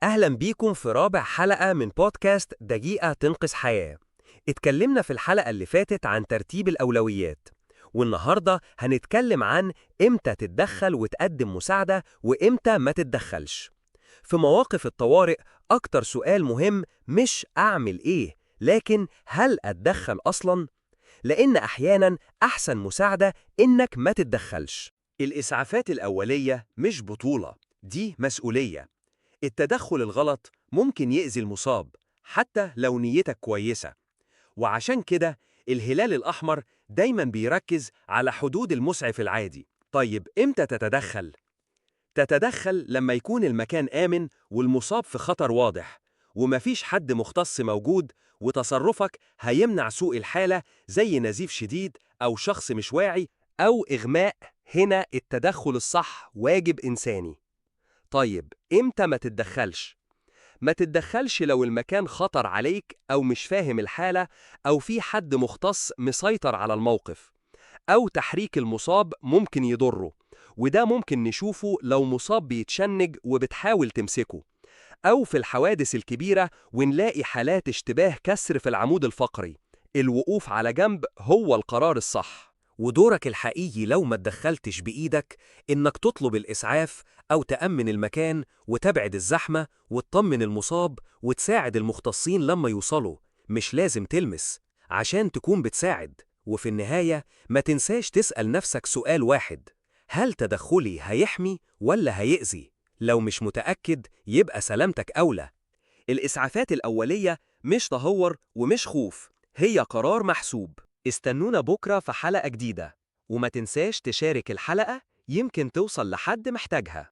أهلا بيكم في رابع حلقة من بودكاست دقيقة تنقذ حياة. اتكلمنا في الحلقة اللي فاتت عن ترتيب الأولويات، والنهاردة هنتكلم عن إمتى تتدخل وتقدم مساعدة وإمتى ما تتدخلش. في مواقف الطوارئ أكتر سؤال مهم مش أعمل إيه، لكن هل أتدخل أصلاً؟ لأن أحياناً أحسن مساعدة إنك ما تتدخلش. الإسعافات الأولية مش بطولة، دي مسؤولية. التدخل الغلط ممكن يأذي المصاب حتى لو نيتك كويسة، وعشان كده الهلال الأحمر دايما بيركز على حدود المسعف العادي. طيب إمتى تتدخل؟ تتدخل لما يكون المكان آمن والمصاب في خطر واضح ومفيش حد مختص موجود، وتصرفك هيمنع سوء الحالة زي نزيف شديد أو شخص مش واعي أو إغماء. هنا التدخل الصح واجب إنساني. طيب إمتى ما تتدخلش؟ ما تتدخلش لو المكان خطر عليك أو مش فاهم الحالة أو في حد مختص مسيطر على الموقف، أو تحريك المصاب ممكن يضره، وده ممكن نشوفه لو مصاب بيتشنج وبتحاول تمسكه، أو في الحوادث الكبيرة ونلاقي حالات اشتباه كسر في العمود الفقري. الوقوف على جنب هو القرار الصح. ودورك الحقيقي لو ما اتدخلتش بإيدك إنك تطلب الإسعاف أو تأمن المكان وتبعد الزحمة وتطمن المصاب وتساعد المختصين لما يوصلوا. مش لازم تلمس عشان تكون بتساعد. وفي النهاية ما تنساش تسأل نفسك سؤال واحد: هل تدخلي هيحمي ولا هيأذي؟ لو مش متأكد يبقى سلامتك أولى. الإسعافات الأولية مش تهور ومش خوف، هي قرار محسوب. استنونا بكرة في حلقة جديدة، وما تنساش تشارك الحلقة، يمكن توصل لحد محتاجها.